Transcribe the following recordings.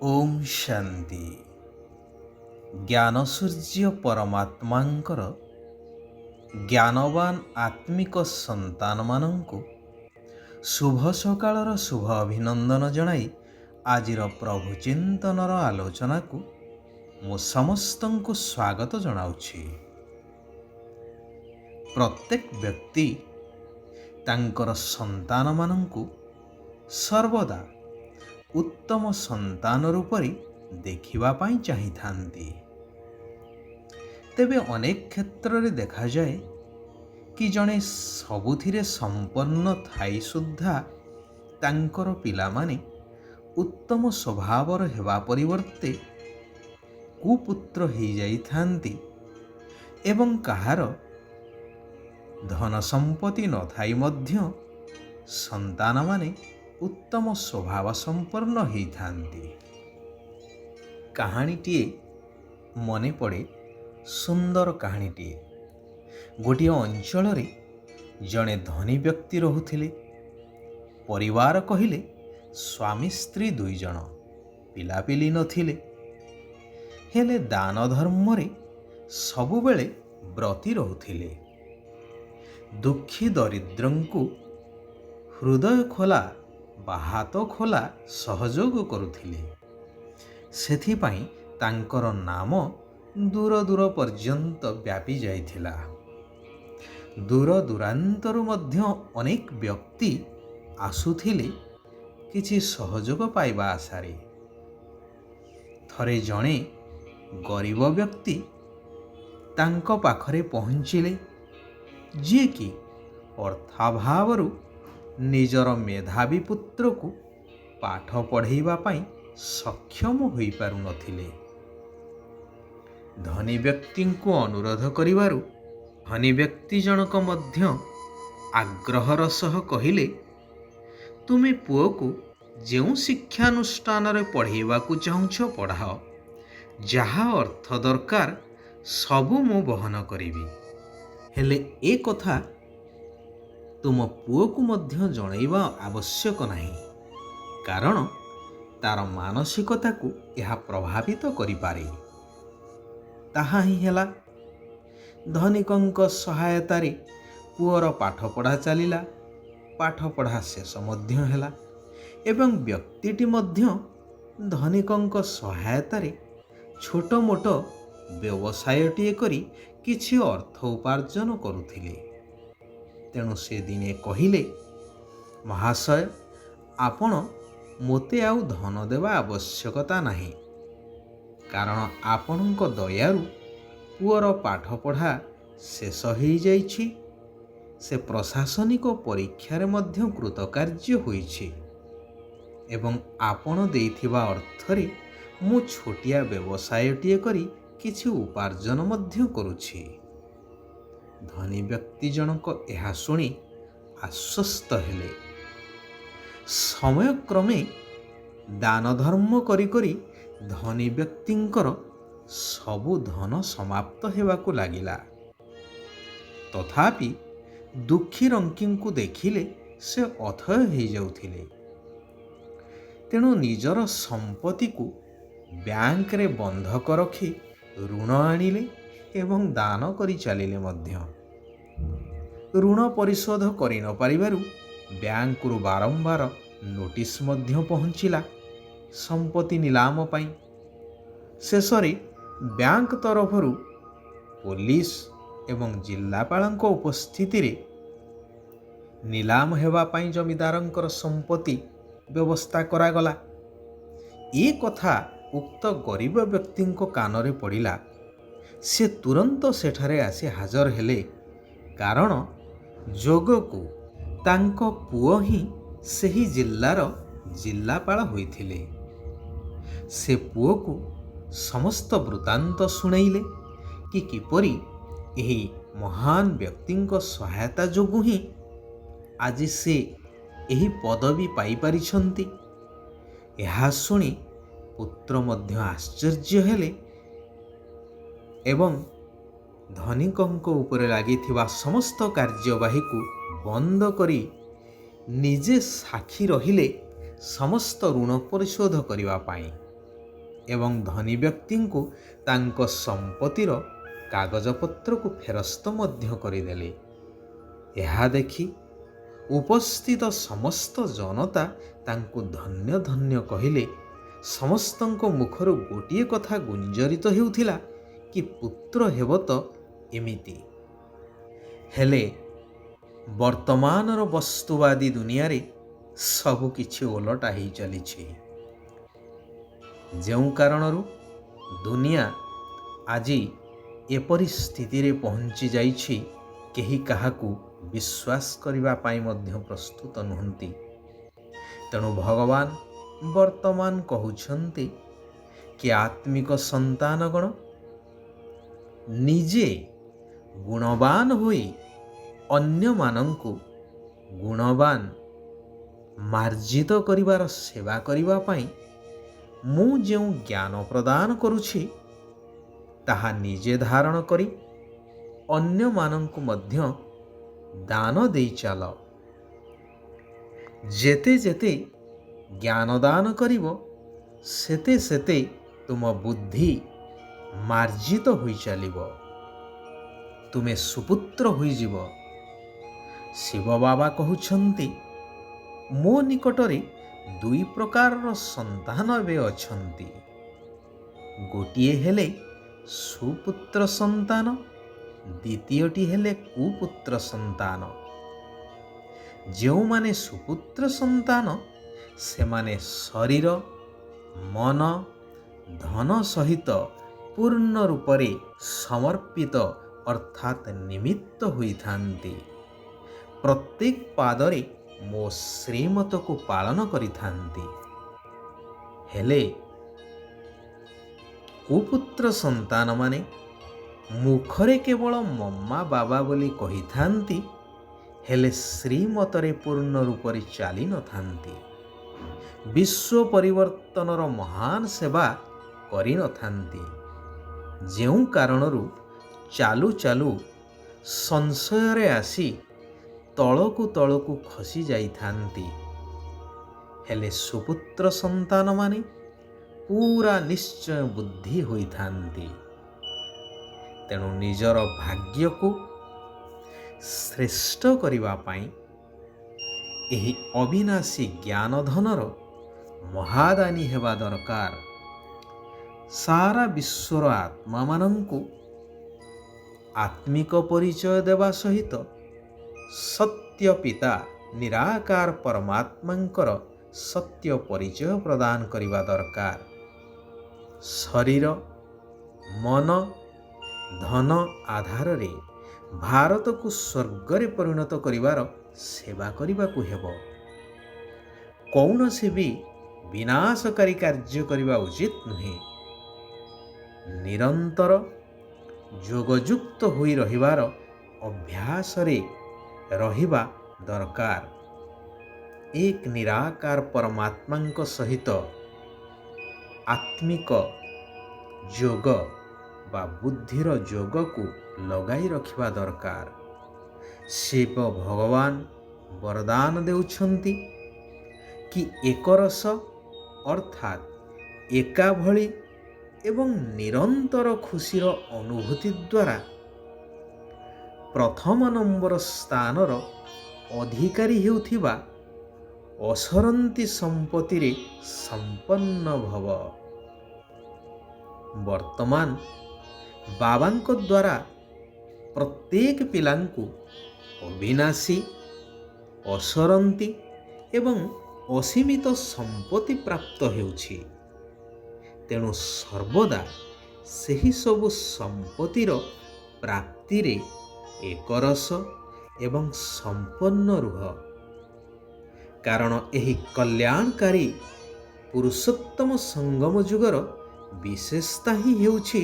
ଓମ୍ ଶାନ୍ତି। ଜ୍ଞାନସୂର୍ଯ୍ୟ ପରମାତ୍ମାଙ୍କର ଜ୍ଞାନବାନ ଆତ୍ମିକ ସନ୍ତାନମାନଙ୍କୁ ଶୁଭ ସକାଳର ଶୁଭ ଅଭିନନ୍ଦନ ଜଣାଇ ଆଜିର ପ୍ରଭୁ ଚିନ୍ତନର ଆଲୋଚନାକୁ ମୁଁ ସମସ୍ତଙ୍କୁ ସ୍ୱାଗତ ଜଣାଉଛି। ପ୍ରତ୍ୟେକ ବ୍ୟକ୍ତି ତାଙ୍କର ସନ୍ତାନମାନଙ୍କୁ ସର୍ବଦା ଉତ୍ତମ ସନ୍ତାନ ରୂପରେ ଦେଖିବା ପାଇଁ ଚାହିଁଥାନ୍ତି। ତେବେ ଅନେକ କ୍ଷେତ୍ରରେ ଦେଖାଯାଏ କି ଜଣେ ସବୁଥିରେ ସମ୍ପନ୍ନ ଥାଇ ସୁଦ୍ଧା ତାଙ୍କର ପିଲାମାନେ ଉତ୍ତମ ସ୍ୱଭାବର ହେବା ପରିବର୍ତ୍ତେ କୁପୁତ୍ର ହୋଇଯାଇଥାନ୍ତି ଏବଂ କାହାର ଧନ ସମ୍ପତ୍ତି ନଥାଇ ମଧ୍ୟ ସନ୍ତାନମାନେ ଉତ୍ତମ ସ୍ୱଭାବ ସମ୍ପନ୍ନ ହୋଇଥାନ୍ତି। କାହାଣୀଟିଏ ମନେ ପଡ଼େ, ସୁନ୍ଦର କାହାଣୀଟିଏ। ଗୋଟିଏ ଅଞ୍ଚଳରେ ଜଣେ ଧନୀ ବ୍ୟକ୍ତି ରହୁଥିଲେ। ପରିବାର କହିଲେ ସ୍ୱାମୀ ସ୍ତ୍ରୀ 2 ଜଣ, ପିଲାପିଲି ନଥିଲେ। ହେଲେ ଦାନ ଧର୍ମରେ ସବୁବେଳେ ବ୍ରତୀ ରହୁଥିଲେ। ଦୁଃଖୀ ଦରିଦ୍ରଙ୍କୁ ହୃଦୟ ଖୋଲା ବା ହାତ ଖୋଲା ସହଯୋଗ କରୁଥିଲେ। ସେଥିପାଇଁ ତାଙ୍କର ନାମ ଦୂର ଦୂର ପର୍ଯ୍ୟନ୍ତ ବ୍ୟାପି ଯାଇଥିଲା। ଦୂର ଦୂରାନ୍ତରୁ ମଧ୍ୟ ଅନେକ ବ୍ୟକ୍ତି ଆସୁଥିଲେ କିଛି ସହଯୋଗ ପାଇବା ଆଶାରେ। ଥରେ ଜଣେ ଗରିବ ବ୍ୟକ୍ତି ତାଙ୍କ ପାଖରେ ପହଞ୍ଚିଲେ, ଯିଏକି ଅର୍ଥାଭାବରୁ ନିଜର ମେଧାବୀ ପୁତ୍ରକୁ ପାଠ ପଢ଼ାଇବା ପାଇଁ ସକ୍ଷମ ହୋଇପାରୁନଥିଲେ। ଧନୀ ବ୍ୟକ୍ତିଙ୍କୁ ଅନୁରୋଧ କରିବାରୁ ଧନୀ ବ୍ୟକ୍ତି ଜଣକ ମଧ୍ୟ ଆଗ୍ରହର ସହ କହିଲେ, ତୁମେ ପୁଅକୁ ଯେଉଁ ଶିକ୍ଷାନୁଷ୍ଠାନରେ ପଢ଼ାଇବାକୁ ଚାହୁଁଛ ପଢ଼ାଅ, ଯାହା ଅର୍ଥ ଦରକାର ସବୁ ମୁଁ ବହନ କରିବି। ହେଲେ ଏ କଥା ତୁମ ପୁଅକୁ ମଧ୍ୟ ଜଣାଇବା ଆବଶ୍ୟକ ନାହିଁ, କାରଣ ତାର ମାନସିକତାକୁ ଏହା ପ୍ରଭାବିତ କରିପାରେ। ତାହା ହିଁ ହେଲା। ଧନିକଙ୍କ ସହାୟତାରେ ପୁଅର ପାଠପଢ଼ା ଚାଲିଲା। ପାଠପଢ଼ା ଶେଷ ମଧ୍ୟ ହେଲା ଏବଂ ବ୍ୟକ୍ତିଟି ମଧ୍ୟ ଧନିକଙ୍କ ସହାୟତାରେ ଛୋଟ ମୋଟ ବ୍ୟବସାୟଟିଏ କରି କିଛି ଅର୍ଥ ଉପାର୍ଜନ କରୁଥିଲେ। ତେଣୁ ସେ ଦିନେ କହିଲେ, ମହାଶୟ, ଆପଣ ମୋତେ ଆଉ ଧନ ଦେବା ଆବଶ୍ୟକତା ନାହିଁ, କାରଣ ଆପଣଙ୍କ ଦୟାରୁ ପୁଅର ପାଠପଢ଼ା ଶେଷ ହୋଇଯାଇଛି। ସେ ପ୍ରଶାସନିକ ପରୀକ୍ଷାରେ ମଧ୍ୟ କୃତକାର୍ଯ୍ୟ ହୋଇଛି ଏବଂ ଆପଣ ଦେଇଥିବା ଅର୍ଥରେ ମୁଁ ଛୋଟିଆ ବ୍ୟବସାୟଟିଏ କରି କିଛି ଉପାର୍ଜନ ମଧ୍ୟ କରୁଛି। ଧନୀ ବ୍ୟକ୍ତି ଜଣକ ଏହା ଶୁଣି ଆଶ୍ୱସ୍ତ ହେଲେ। ସମୟକ୍ରମେ ଦାନ ଧର୍ମ କରି କରି ଧନୀ ବ୍ୟକ୍ତିଙ୍କର ସବୁ ଧନ ସମାପ୍ତ ହେବାକୁ ଲାଗିଲା। ତଥାପି ଦୁଃଖୀ ରଙ୍କୀଙ୍କୁ ଦେଖିଲେ ସେ ଅଥୟ ହୋଇଯାଉଥିଲେ। ତେଣୁ ନିଜର ସମ୍ପତ୍ତିକୁ ବ୍ୟାଙ୍କରେ ବନ୍ଧକ ରଖି ଋଣ ଆଣିଲେ ଏବଂ ଦାନ କରି ଚାଲିଲେ ମଧ୍ୟ। ଋଣ ପରିଶୋଧ କରି ନ ପାରିବାରୁ ବ୍ୟାଙ୍କରୁ ବାରମ୍ବାର ନୋଟିସ୍ ମଧ୍ୟ ପହଞ୍ଚିଲା ସମ୍ପତ୍ତି ନିଲାମ ପାଇଁ। ଶେଷରେ ବ୍ୟାଙ୍କ ତରଫରୁ ପୋଲିସ ଏବଂ ଜିଲ୍ଲାପାଳଙ୍କ ଉପସ୍ଥିତିରେ ନିଲାମ ହେବା ପାଇଁ ଜମିଦାରଙ୍କର ସମ୍ପତ୍ତି ବ୍ୟବସ୍ଥା କରାଗଲା। ଏ କଥା ଉକ୍ତ ଗରିବ ବ୍ୟକ୍ତିଙ୍କ କାନରେ ପଡ଼ିଲା। ସେ ତୁରନ୍ତ ସେଠାରେ ଆସି ହାଜର ହେଲେ, କାରଣ ଯୋଗକୁ ତାଙ୍କ ପୁଅ ହିଁ ସେହି ଜିଲ୍ଲାର ଜିଲ୍ଲାପାଳ ହୋଇଥିଲେ। ସେ ପୁଅକୁ ସମସ୍ତ ବୃତ୍ତାନ୍ତ ଶୁଣାଇଲେ କି କିପରି ଏହି ମହାନ ବ୍ୟକ୍ତିଙ୍କ ସହାୟତା ଯୋଗୁଁ ହିଁ ଆଜି ସେ ଏହି ପଦବୀ ପାଇପାରିଛନ୍ତି। ଏହା ଶୁଣି ପୁତ୍ର ମଧ୍ୟ ଆଶ୍ଚର୍ଯ୍ୟ ହେଲେ ଏବଂ ଧନିକଙ୍କ ଉପରେ ଲାଗିଥିବା ସମସ୍ତ କାର୍ଯ୍ୟବାହୀକୁ ବନ୍ଦ କରି ନିଜେ ସାକ୍ଷୀ ରହିଲେ ସମସ୍ତ ଋଣ ପରିଶୋଧ କରିବା ପାଇଁ। ଏବଂ ଧନୀ ବ୍ୟକ୍ତିଙ୍କୁ ତାଙ୍କ ସମ୍ପତ୍ତିର କାଗଜପତ୍ରକୁ ଫେରସ୍ତ ମଧ୍ୟ କରିଦେଲେ। ଏହା ଦେଖି ଉପସ୍ଥିତ ସମସ୍ତ ଜନତା ତାଙ୍କୁ ଧନ୍ୟ ଧନ୍ୟ କହିଲେ। ସମସ୍ତଙ୍କ ମୁଖରୁ ଗୋଟିଏ କଥା ଗୁଞ୍ଜରିତ ହେଉଥିଲା କି ପୁତ୍ର ହେବ ତ ଏମିତି। ହେଲେ ବର୍ତ୍ତମାନର ବସ୍ତୁବାଦୀ ଦୁନିଆରେ ସବୁ କିଛି ଓଲଟା ହେଇ ଚାଲିଛି। ଯେଉଁ କାରଣରୁ ଦୁନିଆ ଆଜି ଏପରି ସ୍ଥିତିରେ ପହଞ୍ଚି ଯାଇଛି, କେହି କାହାକୁ ବିଶ୍ୱାସ କରିବା ପାଇଁ ମଧ୍ୟ ପ୍ରସ୍ତୁତ ନୁହନ୍ତି। ତେଣୁ ଭଗବାନ ବର୍ତ୍ତମାନ କହୁଛନ୍ତି କି ଆତ୍ମିକ ସନ୍ତାନଗଣ ନିଜେ ଗୁଣବାନ ହୋଇ ଅନ୍ୟମାନଙ୍କୁ ଗୁଣବାନ ମାର୍ଜିତ କରିବାର ସେବା କରିବା ପାଇଁ ମୁଁ ଯେଉଁ ଜ୍ଞାନ ପ୍ରଦାନ କରୁଛି ତାହା ନିଜେ ଧାରଣ କରି ଅନ୍ୟମାନଙ୍କୁ ମଧ୍ୟ ଦାନ ଦେଇ ଚାଲ। ଯେତେ ଯେତେ ଜ୍ଞାନ ଦାନ କରିବ ସେତେ ସେତେ ତୁମ ବୁଦ୍ଧି ମାର୍ଜିତ ହୋଇ ଚାଲିବ, ତୁମେ ସୁପୁତ୍ର ହୋଇଯିବ। ଶିବ ବାବା କହୁଛନ୍ତି, ମୋ ନିକଟରେ ଦୁଇ ପ୍ରକାରର ସନ୍ତାନ ଏବେ ଅଛନ୍ତି। ଗୋଟିଏ ହେଲେ ସୁପୁତ୍ର ସନ୍ତାନ, ଦ୍ୱିତୀୟଟି ହେଲେ କୁପୁତ୍ର ସନ୍ତାନ। ଯେଉଁମାନେ ସୁପୁତ୍ର ସନ୍ତାନ ସେମାନେ ଶରୀର, ମନ, ଧନ ସହିତ ପୂର୍ଣ୍ଣ ରୂପରେ ସମର୍ପିତ ଅର୍ଥାତ୍ ନିମିତ୍ତ ହୋଇଥାନ୍ତି। ପ୍ରତ୍ୟେକ ପାଦରେ ମୋ ଶ୍ରୀମତକୁ ପାଳନ କରିଥାନ୍ତି। ହେଲେ କୁପୁତ୍ର ସନ୍ତାନମାନେ ମୁଖରେ କେବଳ ମମ୍ମା ବାବା ବୋଲି କହିଥାନ୍ତି, ହେଲେ ଶ୍ରୀମତରେ ପୂର୍ଣ୍ଣ ରୂପରେ ଚାଲିନଥାନ୍ତି। ବିଶ୍ୱ ପରିବର୍ତ୍ତନର ମହାନ ସେବା କରିନଥାନ୍ତି। ଯେଉଁ କାରଣରୁ ଚାଲୁ ଚାଲୁ ସଂଶୟରେ ଆସି ତଳକୁ ତଳକୁ ଖସି ଯାଇଥାନ୍ତି। ହେଲେ ସୁପୁତ୍ର ସନ୍ତାନମାନେ ପୁରା ନିଶ୍ଚୟ ବୁଦ୍ଧି ହୋଇଥାନ୍ତି। ତେଣୁ ନିଜର ଭାଗ୍ୟକୁ ଶ୍ରେଷ୍ଠ କରିବା ପାଇଁ ଏହି ଅବିନାଶୀ ଜ୍ଞାନ ଧନର ମହାଦାନୀ ହେବା ଦରକାର। ସାରା ବିଶ୍ୱର ଆତ୍ମାମାନଙ୍କୁ ଆତ୍ମିକ ପରିଚୟ ଦେବା ସହିତ ସତ୍ୟ ପିତା ନିରାକାର ପରମାତ୍ମାଙ୍କର ସତ୍ୟ ପରିଚୟ ପ୍ରଦାନ କରିବା ଦରକାର। ଶରୀର, ମନ, ଧନ ଆଧାରରେ ଭାରତକୁ ସ୍ୱର୍ଗରେ ପରିଣତ କରିବାର ସେବା କରିବାକୁ ହେବ। କୌଣସି ବି ବିନାଶକାରୀ କାର୍ଯ୍ୟ କରିବା ଉଚିତ ନୁହେଁ। ନିରନ୍ତର ଯୋଗଯୁକ୍ତ ହୋଇ ରହିବାର ଅଭ୍ୟାସରେ ରହିବା ଦରକାର। ଏକ ନିରାକାର ପରମାତ୍ମାଙ୍କ ସହିତ ଆତ୍ମିକ ଯୋଗ ବା ବୁଦ୍ଧିର ଯୋଗକୁ ଲଗାଇ ରଖିବା ଦରକାର। ଶିବ ଭଗବାନ ବରଦାନ ଦେଉଛନ୍ତି କି ଏକରସ ଅର୍ଥାତ୍ ଏକା ଭଳି ଏବଂ ନିରନ୍ତର ଖୁସିର ଅନୁଭୂତି ଦ୍ୱାରା ପ୍ରଥମ ନମ୍ବର ସ୍ଥାନର ଅଧିକାରୀ ହେଉଥିବା ଅସରନ୍ତି ସମ୍ପତ୍ତିରେ ସମ୍ପନ୍ନ ଭବ। ବର୍ତ୍ତମାନ ବାବାଙ୍କ ଦ୍ୱାରା ପ୍ରତ୍ୟେକ ପିଲାଙ୍କୁ ଅବିନାଶୀ, ଅସରନ୍ତି ଏବଂ ଅସୀମିତ ସମ୍ପତ୍ତି ପ୍ରାପ୍ତ ହେଉଛି। ତେଣୁ ସର୍ବଦା ସେହି ସବୁ ସମ୍ପତ୍ତିର ପ୍ରାପ୍ତିରେ ଏକରସ ଏବଂ ସମ୍ପନ୍ନ ରୁହ। କାରଣ ଏହି କଲ୍ୟାଣକାରୀ ପୁରୁଷୋତ୍ତମ ସଙ୍ଗମ ଯୁଗର ବିଶେଷତା ହିଁ ହେଉଛି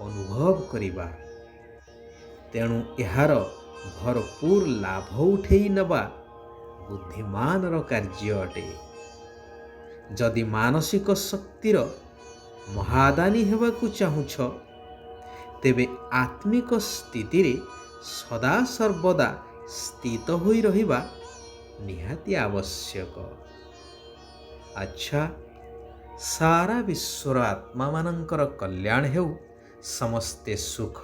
ଅନୁଭବ କରିବା। ତେଣୁ ଏହାର ଭରପୁର ଲାଭ ଉଠେଇ ନେବା ବୁଦ୍ଧିମାନର କାର୍ଯ୍ୟ ଅଟେ। ଯଦି ମାନସିକ ଶକ୍ତିର ମହାଦାନୀ ହେବାକୁ ଚାହୁଁଛ, ତେବେ ଆତ୍ମିକ ସ୍ଥିତିରେ ସଦାସର୍ବଦା ସ୍ଥିତ ହୋଇ ରହିବା ନିହାତି ଆବଶ୍ୟକ। ଆଚ୍ଛା, ସାରା ବିଶ୍ୱର ଆତ୍ମାମାନଙ୍କର କଲ୍ୟାଣ ହେଉ। ସମସ୍ତେ ସୁଖ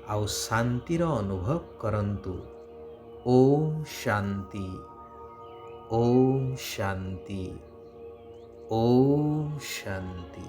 ଆଉ ଶାନ୍ତିର ଅନୁଭବ କରନ୍ତୁ। ଓମ୍ ଶାନ୍ତି, ଓମ୍ ଶାନ୍ତି, ଓମ୍ ଶାନ୍ତି।